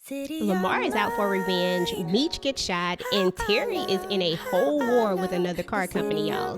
Lamar is out for revenge, Meech gets shot, and Terry is in a whole war with another car company, y'all.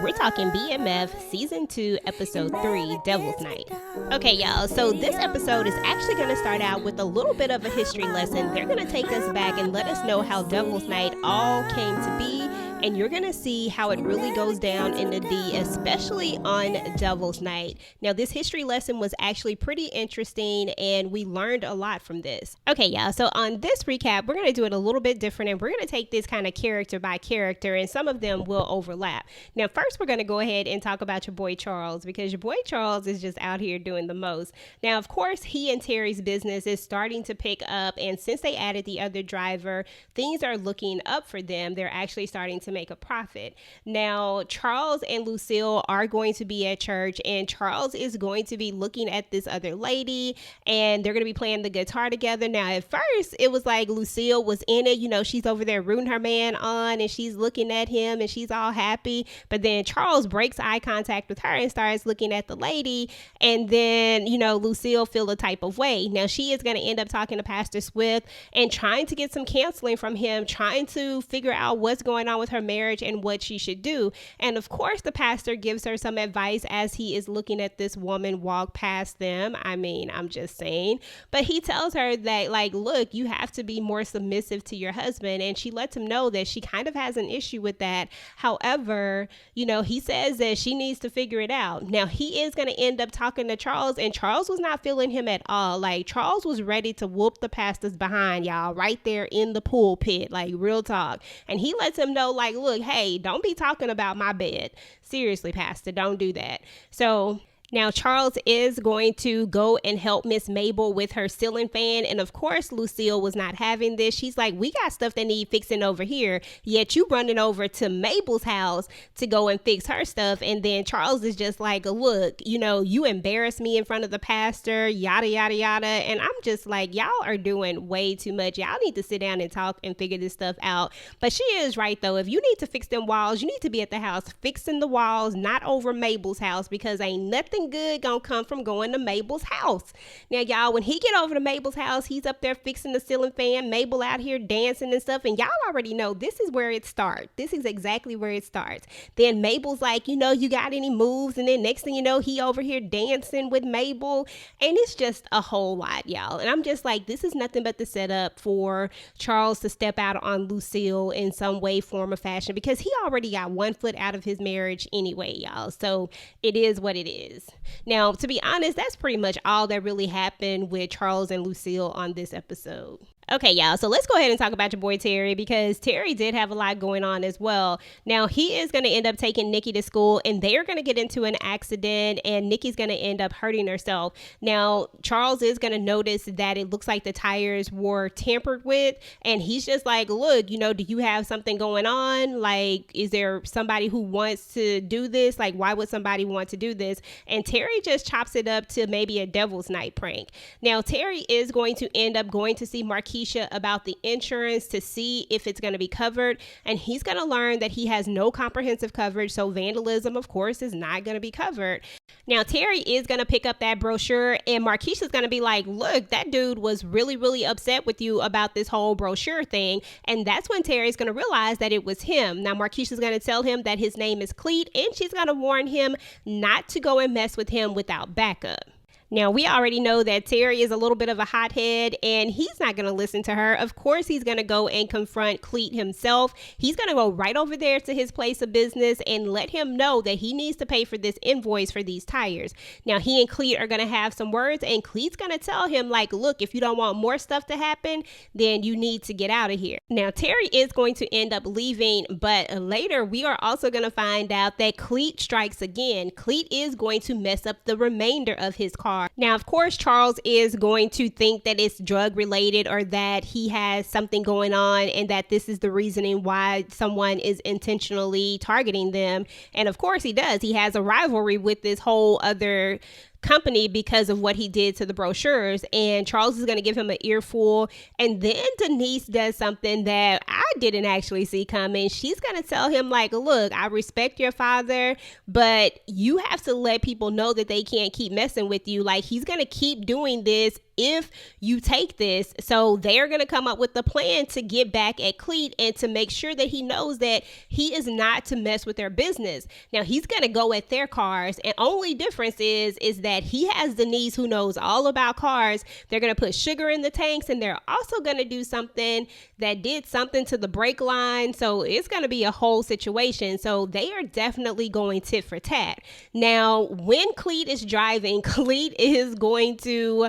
We're talking BMF Season 2, Episode 3, Devil's Night. Okay, y'all, so this episode is actually going to start out with a little bit of a history lesson. They're going to take us back and let us know how Devil's Night all came to be, and you're going to see how it really goes down in the D, especially on Devil's Night. Now, this history lesson was actually pretty interesting, and we learned a lot from this. Okay, y'all, so on this recap, we're going to do it a little bit different, and we're going to take this kind of character by character, and some of them will overlap. Now, first, we're going to go ahead and talk about your boy Charles, because your boy Charles is just out here doing the most. Now, of course, he and Terry's business is starting to pick up, and since they added the other driver, things are looking up for them. They're actually starting to make a profit. Now, Charles and Lucille are going to be at church, and Charles is going to be looking at this other lady, and they're going to be playing the guitar together. Now, at first, it was like Lucille was in it. You know, she's over there rooting her man on, and she's looking at him, and she's all happy. But then Charles breaks eye contact with her and starts looking at the lady, and then, you know, Lucille feel a type of way. Now, she is going to end up talking to Pastor Swift and trying to get some counseling from him, trying to figure out what's going on with her marriage and what she should do. And of course, the pastor gives her some advice as he is looking at this woman walk past them. I mean, I'm just saying. But he tells her that, like, look, you have to be more submissive to your husband. And she lets him know that she kind of has an issue with that. However, you know, he says that she needs to figure it out. Now, he is going to end up talking to Charles, and Charles was not feeling him at all. Like, Charles was ready to whoop the pastor's behind, y'all, right there in the pulpit, like, real talk. And he lets him know, like, look, hey, don't be talking about my bed. Seriously, pastor, don't do that. So now, Charles is going to go and help Miss Mabel with her ceiling fan. And of course, Lucille was not having this. She's like, we got stuff that need fixing over here. Yet you running over to Mabel's house to go and fix her stuff. And then Charles is just like, look, you know, you embarrassed me in front of the pastor, yada, yada, yada. And I'm just like, y'all are doing way too much. Y'all need to sit down and talk and figure this stuff out. But she is right, though. If you need to fix them walls, you need to be at the house fixing the walls, not over Mabel's house, because ain't nothing good gonna come from going to Mabel's house. Now, y'all, when he get over to Mabel's house, he's up there fixing the ceiling fan, Mabel out here dancing and stuff, and y'all already know this is where it starts. This is exactly where it starts. Then Mabel's like, you know, you got any moves? And then next thing you know, he over here dancing with Mabel, and it's just a whole lot, y'all. And I'm just like, this is nothing but the setup for Charles to step out on Lucille in some way, form, or fashion, because he already got one foot out of his marriage anyway, y'all. So it is what it is. Now, to be honest, that's pretty much all that really happened with Charles and Lucille on this episode. Okay, y'all, so let's go ahead and talk about your boy Terry, because Terry did have a lot going on as well. Now, he is going to end up taking Nikki to school, and they are going to get into an accident, and Nikki's going to end up hurting herself. Now, Charles is going to notice that it looks like the tires were tampered with, and he's just like, look, you know, do you have something going on? Like, is there somebody who wants to do this? Like, why would somebody want to do this? And Terry just chops it up to maybe a Devil's Night prank. Now, Terry is going to end up going to see Marquis about the insurance to see if it's going to be covered, and he's going to learn that he has no comprehensive coverage, so vandalism, of course, is not going to be covered. Now, Terry is going to pick up that brochure, and Marquisha's going to be like, look, that dude was really, really upset with you about this whole brochure thing, and that's when Terry's going to realize that it was him. Now, Marquisha's going to tell him that his name is Cleet, and she's going to warn him not to go and mess with him without backup. Now, we already know that Terry is a little bit of a hothead, and he's not going to listen to her. Of course, he's going to go and confront Cleet himself. He's going to go right over there to his place of business and let him know that he needs to pay for this invoice for these tires. Now, he and Cleet are going to have some words, and Cleet's going to tell him, like, look, if you don't want more stuff to happen, then you need to get out of here. Now, Terry is going to end up leaving, but later we are also going to find out that Cleet strikes again. Cleet is going to mess up the remainder of his car. Now, of course, Charles is going to think that it's drug related, or that he has something going on, and that this is the reasoning why someone is intentionally targeting them. And of course he does. He has a rivalry with this whole other company because of what he did to the brochures, and Charles is going to give him an earful. And then Denise does something that I didn't actually see coming. She's going to tell him, like, look, I respect your father, but you have to let people know that they can't keep messing with you. Like, he's going to keep doing this if you take this. So they're going to come up with the plan to get back at Cleet and to make sure that he knows that he is not to mess with their business. Now he's going to go at their cars, and only difference is that he has the niece who knows all about cars. They're going to put sugar in the tanks, and they're also going to do something that did something to the brake line. So it's going to be a whole situation. So they are definitely going tit for tat. Now, when Cleet is driving, Cleet is going to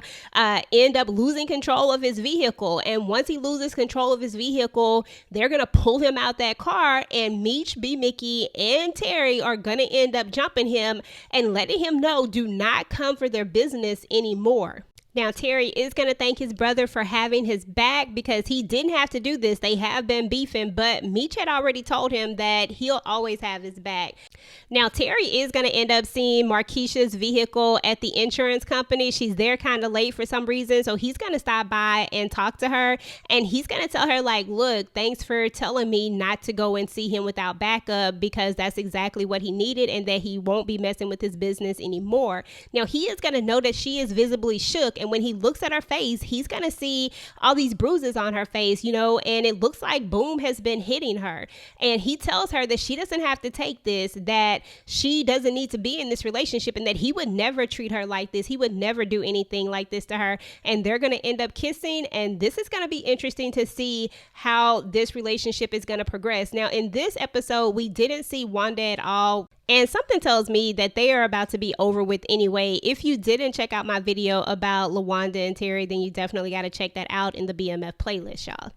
end up losing control of his vehicle. And once he loses control of his vehicle, they're going to pull him out that car, and Meech, B. Mickey, and Terry are going to end up jumping him and letting him know, do not come for their business anymore. Now, Terry is going to thank his brother for having his back because he didn't have to do this. They have been beefing, but Meech had already told him that he'll always have his back. Now, Terry is going to end up seeing Markeisha's vehicle at the insurance company. She's there kind of late for some reason, so he's going to stop by and talk to her, and he's going to tell her, like, look, thanks for telling me not to go and see him without backup, because that's exactly what he needed, and that he won't be messing with his business anymore. Now, he is going to know that she is visibly shook, and when he looks at her face, he's going to see all these bruises on her face, you know, and it looks like Boom has been hitting her. And he tells her that she doesn't have to take this, that she doesn't need to be in this relationship, and that he would never treat her like this. He would never do anything like this to her. And they're going to end up kissing. And this is going to be interesting to see how this relationship is going to progress. Now, in this episode, we didn't see Wanda at all. And something tells me that they are about to be over with anyway. If you didn't check out my video about LaWanda and Terry, then you definitely got to check that out in the BMF playlist, y'all.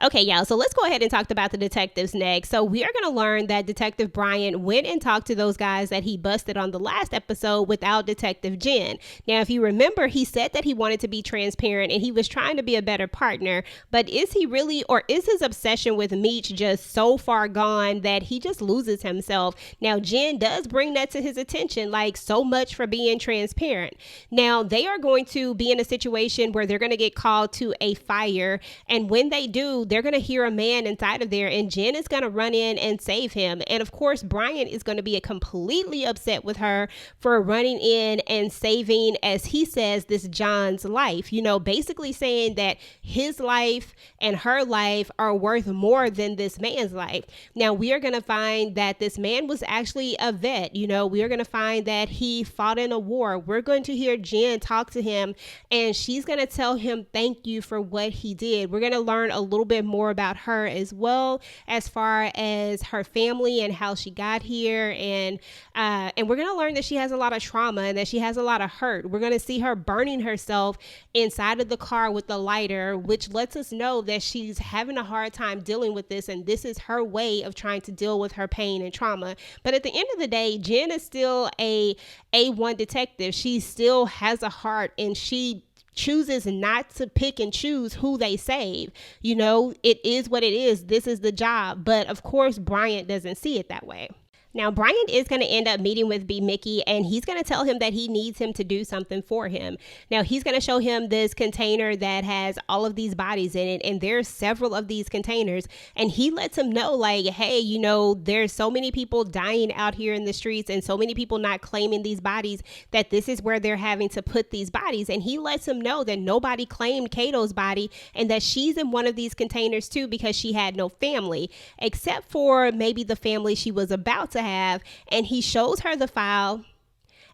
Okay, y'all, so let's go ahead and talk about the detectives next. So we are going to learn that Detective Brian went and talked to those guys that he busted on the last episode without Detective Jen. Now, if you remember, he said that he wanted to be transparent and he was trying to be a better partner, but is he really, or is his obsession with Meech just so far gone that he just loses himself? Now, Jen does bring that to his attention, like, so much for being transparent. Now, they are going to be in a situation where they're going to get called to a fire, and when they do, they're going to hear a man inside of there, and Jen is going to run in and save him. And of course, Brian is going to be completely upset with her for running in and saving, as he says, this John's life, you know, basically saying that his life and her life are worth more than this man's life. Now, we are going to find that this man was actually a vet. You know, we are going to find that he fought in a war. We're going to hear Jen talk to him, and she's going to tell him thank you for what he did. We're going to learn a little bit more about her as well, as far as her family and how she got here, and we're going to learn that she has a lot of trauma and that she has a lot of hurt. We're going to see her burning herself inside of the car with the lighter, which lets us know that she's having a hard time dealing with this, and this is her way of trying to deal with her pain and trauma. But at the end of the day, Jen is still a A1 detective. She still has a heart, and she chooses not to pick and choose who they save. You know, it is what it is. This is the job. But of course, Bryant doesn't see it that way. Now, Brian is going to end up meeting with B. Mickey, and he's going to tell him that he needs him to do something for him. Now, he's going to show him this container that has all of these bodies in it, and there's several of these containers, and he lets him know, like, hey, you know, there's so many people dying out here in the streets and so many people not claiming these bodies that this is where they're having to put these bodies. And he lets him know that nobody claimed Kato's body and that she's in one of these containers too, because she had no family except for maybe the family she was about to have. And he shows her the file,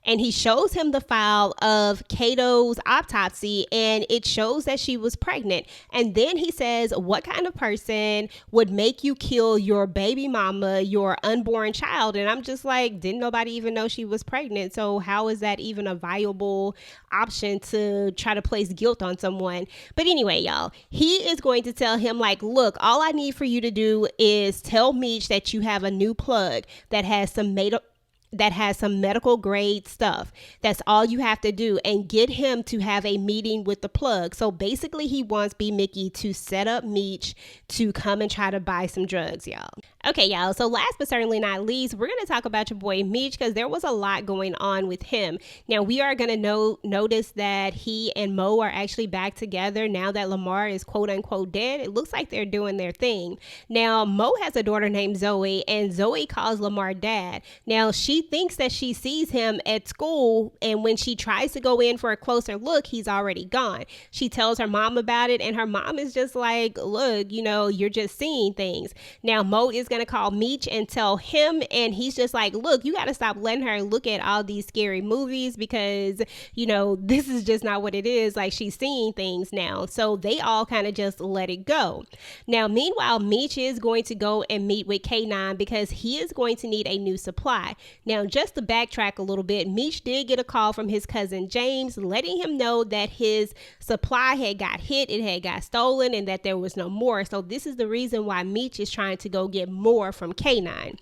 and he shows him the file of Kato's autopsy, and it shows that she was pregnant. And then he says, what kind of person would make you kill your baby mama, your unborn child? And I'm just like, didn't nobody even know she was pregnant? So how is that even a viable option to try to place guilt on someone? But anyway, y'all, he is going to tell him, like, look, all I need for you to do is tell Meech that you have a new plug that has some medical grade stuff. That's all you have to do, and get him to have a meeting with the plug. So basically he wants B. Mickey to set up Meech to come and try to buy some drugs, y'all. Okay, y'all, so last but certainly not least, we're going to talk about your boy Meech, because there was a lot going on with him. Now, we are going to notice that he and Mo are actually back together now that Lamar is quote unquote dead. It looks like they're doing their thing. Now, Mo has a daughter named Zoe, and Zoe calls Lamar dad. Now, she she thinks that she sees him at school, and when she tries to go in for a closer look, he's already gone. She tells her mom about it, and her mom is just like, look, you're just seeing things. Now Mo is going to call Meech and tell him, and he's just like, look, you got to stop letting her look at all these scary movies because, this is just not what it is. Like, she's seeing things now. So they all kind of just let it go. Now, meanwhile, Meech is going to go and meet with K9 because he is going to need a new supply. Now, just to backtrack a little bit, Meech did get a call from his cousin James letting him know that his supply had got hit, it had got stolen, and that there was no more. So this is the reason why Meech is trying to go get more from K9.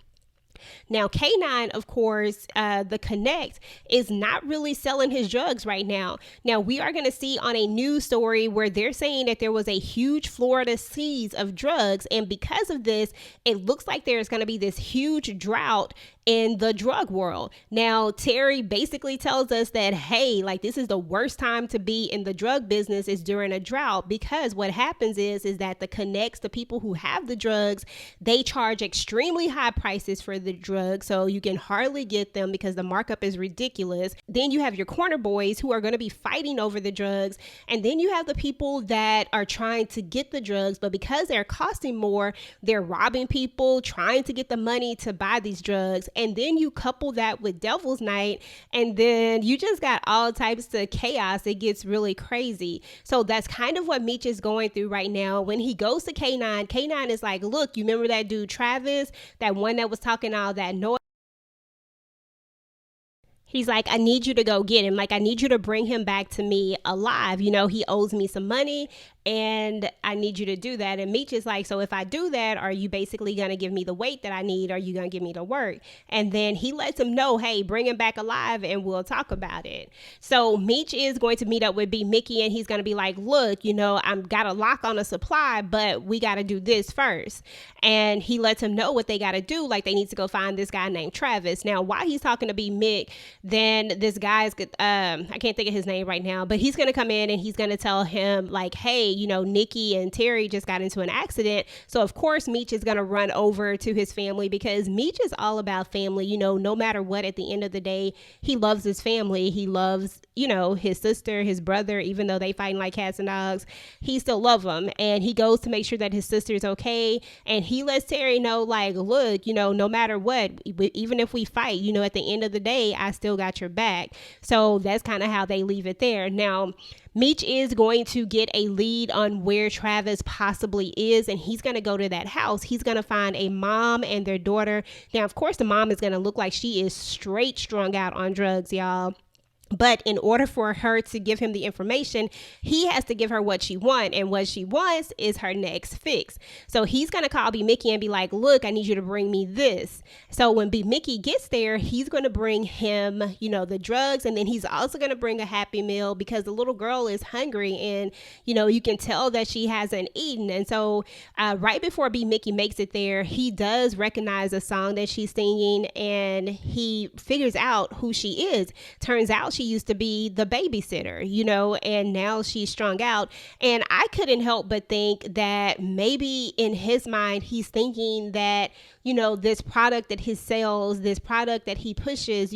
Now, K9, of course, the Connect, is not really selling his drugs right now. Now, we are going to see on a news story where they're saying that there was a huge Florida seize of drugs. And because of this, it looks like there's going to be this huge drought in the drug world. Now, Terry basically tells us that, hey, like, this is the worst time to be in the drug business is during a drought, because what happens is that the Connects, the people who have the drugs, they charge extremely high prices for the drugs, so you can hardly get them because the markup is ridiculous. Then you have your corner boys who are going to be fighting over the drugs, and then you have the people that are trying to get the drugs, but because they're costing more, they're robbing people, trying to get the money to buy these drugs. And then you couple that with Devil's Night, and then you just got all types of chaos. It gets really crazy. So that's kind of what Meech is going through right now. When he goes to K9, K9 is like, look, you remember that dude Travis, that one that was talking all that noise? He's like, I need you to go get him. Like, I need you to bring him back to me alive. He owes me some money, and I need you to do that. And Meech is like, so if I do that, are you basically going to give me the weight that I need? Are you going to give me the work? And then he lets him know, hey, bring him back alive and we'll talk about it. So Meech is going to meet up with B Mickey, and he's going to be like, look, I've got a lock on a supply, but we got to do this first. And he lets him know what they got to do. Like, they need to go find this guy named Travis. Now, while he's talking to B Mick, then this guy's, I can't think of his name right now, but he's going to come in and he's going to tell him like, hey, Nikki and Terry just got into an accident. So of course, Meech is going to run over to his family because Meech is all about family. No matter what, at the end of the day, he loves his family. He loves, his sister, his brother, even though they fighting like cats and dogs, he still loves them. And he goes to make sure that his sister is okay. And he lets Terry know, like, look, no matter what, even if we fight, at the end of the day, I still got your back. So that's kind of how they leave it there. Now, Meech is going to get a lead on where Travis possibly is, and he's going to go to that house. He's going to find a mom and their daughter. Now, of course, the mom is going to look like she is straight strung out on drugs, y'all. But in order for her to give him the information, he has to give her what she wants. And what she wants is her next fix. So he's going to call B Mickey and be like, look, I need you to bring me this. So when B Mickey gets there, he's going to bring him, the drugs. And then he's also going to bring a Happy Meal because the little girl is hungry. And, you can tell that she hasn't eaten. And so right before B Mickey makes it there, he does recognize a song that she's singing, and he figures out who she is. Turns out she used to be the babysitter, and now she's strung out. And I couldn't help but think that maybe in his mind, he's thinking that, this product that he sells, this product that he pushes,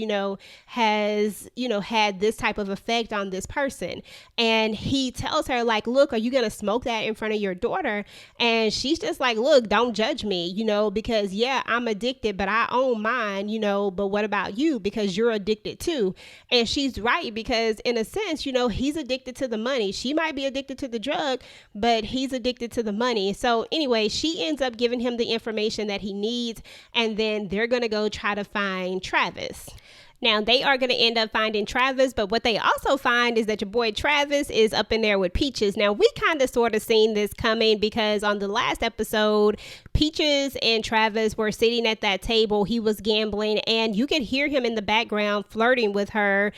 has, had this type of effect on this person. And he tells her like, look, are you going to smoke that in front of your daughter? And she's just like, look, don't judge me, because yeah, I'm addicted, but I own mine, but what about you? Because you're addicted too. And she's right, because in a sense, he's addicted to the money. She might be addicted to the drug, but he's addicted to the money. So anyway, she ends up giving him the information that he needs, and then they're going to go try to find Travis. Now, they are going to end up finding Travis, but what they also find is that your boy Travis is up in there with Peaches. Now, we kind of sort of seen this coming because on the last episode, Peaches and Travis were sitting at that table. He was gambling, and you could hear him in the background flirting with her.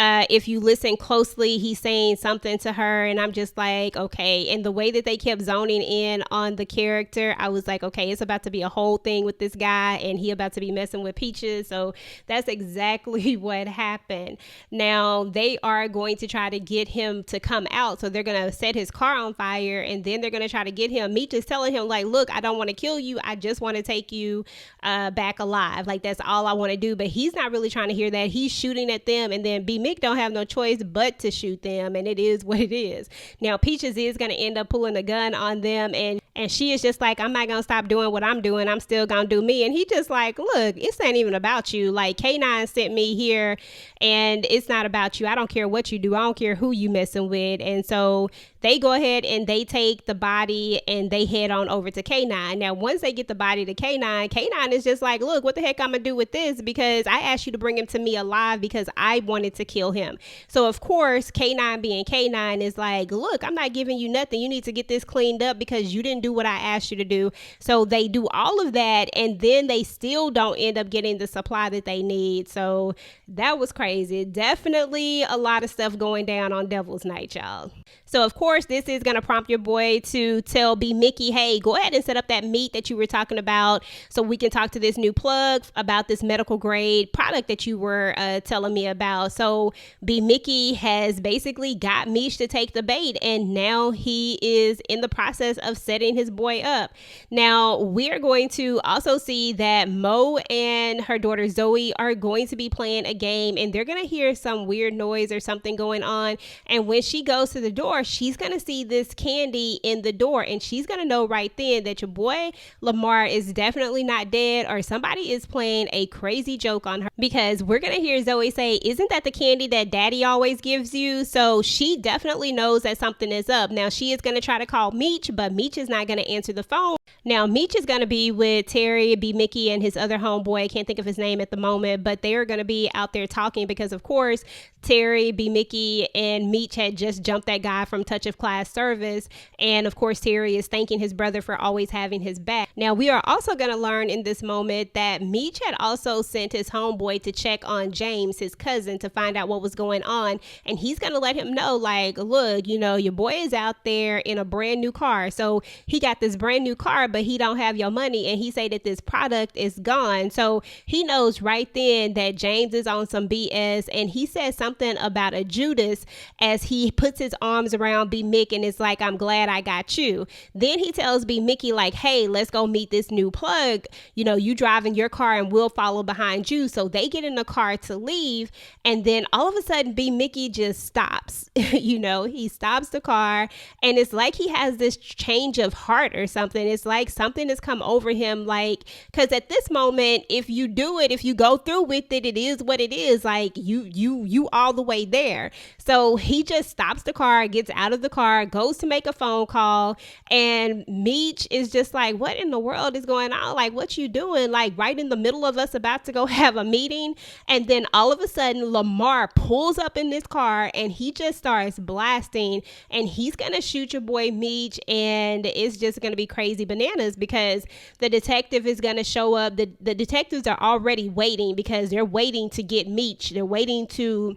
If you listen closely, he's saying something to her, and I'm just like, okay. And the way that they kept zoning in on the character, I was like, okay, it's about to be a whole thing with this guy, and he about to be messing with Peaches. So that's exactly exactly what happened. Now they are going to try to get him to come out. So they're going to set his car on fire, and then they're going to try to get him. Meech is telling him like, look, I don't want to kill you. I just want to take you back alive. Like, that's all I want to do. But he's not really trying to hear that. He's shooting at them, and then B-Mick don't have no choice but to shoot them, and it is what it is. Now Peaches is going to end up pulling a gun on them, and she is just like, I'm not gonna stop doing what I'm doing. I'm still gonna do me. And he just like, look, it's not even about you. Like, K9 sent me here, and it's not about you. I don't care what you do. I don't care who you messing with. And so they go ahead and they take the body and they head on over to K9. Now, once they get the body to K9, K9 is just like, look, what the heck I'm gonna do with this? Because I asked you to bring him to me alive because I wanted to kill him. So of course, K9 being K9 is like, look, I'm not giving you nothing. You need to get this cleaned up because you didn't do what I asked you to do. So they do all of that, and then they still don't end up getting the supply that they need. So that was crazy. Definitely a lot of stuff going down on Devil's Night, y'all. So of course, this is going to prompt your boy to tell B-Mickey, hey, go ahead and set up that meet that you were talking about so we can talk to this new plug about this medical grade product that you were telling me about. So B-Mickey has basically got Meech to take the bait, and now he is in the process of setting his boy up. Now, we're going to also see that Mo and her daughter Zoe are going to be playing a game, and they're going to hear some weird noise or something going on. And when she goes to the door, she's going to see this candy in the door, and she's going to know right then that your boy Lamar is definitely not dead, or somebody is playing a crazy joke on her, because we're going to hear Zoe say, isn't that the candy that daddy always gives you? So she definitely knows that something is up. Now she is going to try to call Meech, but Meech is not going to answer the phone. Now Meech is going to be with Terry, B-Mickey, and his other homeboy. I can't think of his name at the moment, but they are going to be out there talking because of course Terry, B-Mickey, and Meech had just jumped that guy from Touch of Class Service, and of course Terry is thanking his brother for always having his back. Now we are also going to learn in this moment that Meech had also sent his homeboy to check on James, his cousin, to find out what was going on, and he's going to let him know like, look, you know, your boy is out there in a brand new car. So he got this brand new car, but he don't have your money, and he say that this product is gone. So he knows right then that James is on some BS, and he says something about a Judas as he puts his arms around B-Mick and is like, I'm glad I got you. Then he tells B-Mickey like, hey, let's go meet this new plug. You know, you drive in your car and we'll follow behind you. So they get in the car to leave, and then all of a sudden B-Mickey just stops. You know, he stops the car, and it's like he has this change of heart or something. It's like something has come over him, like, because at this moment, if you do it, if you go through with it, it is what it is. Like you all the way there. So he just stops the car, gets out of the car, goes to make a phone call, and Meech is just like, what in the world is going on? Like, what you doing? Like, right in the middle of us about to go have a meeting. And then all of a sudden Lamar pulls up in this car, and he just starts blasting, and he's gonna shoot your boy Meech, and it's just gonna be crazy bananas because the detective is gonna show up. The detectives are already waiting because they're waiting to get Meech. They're waiting to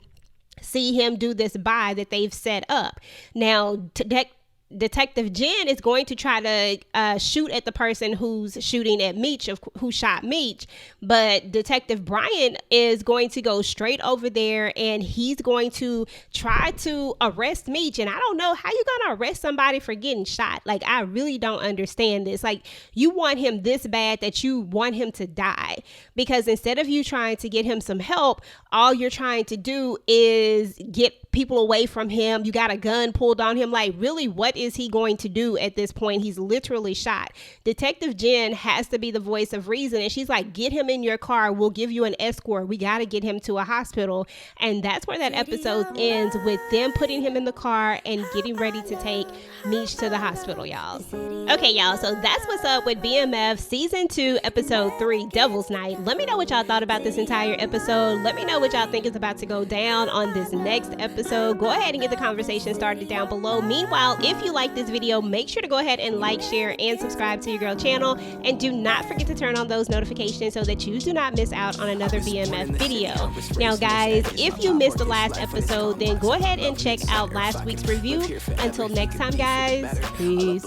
see him do this buy that they've set up. Now, Detective Jen is going to try to shoot at the person who's shooting at Meech, who shot Meech, but Detective Brian is going to go straight over there, and he's going to try to arrest Meech. And I don't know how you're going to arrest somebody for getting shot. Like, I really don't understand this. Like, you want him this bad that you want him to die, because instead of you trying to get him some help, all you're trying to do is get people away from him. You got a gun pulled on him. Like, really, what is he going to do at this point? He's literally shot. Detective Jen has to be the voice of reason, and she's like, get him in your car. We'll give you an escort. We got to get him to a hospital. And that's where that episode ends, with them putting him in the car and getting ready to take Meech to the hospital, y'all. Okay, y'all, so that's what's up with BMF Season 2, Episode 3, Devil's Night. Let me know what y'all thought about this entire episode. Let me know what y'all think is about to go down on this next episode. Go ahead and get the conversation started down below. Meanwhile, if you like this video, make sure to go ahead and like, share, and subscribe to your girl channel. And do not forget to turn on those notifications so that you do not miss out on another BMF video. Now, guys, if you missed the last episode, then go ahead and check out last week's review. Until next time, guys, peace.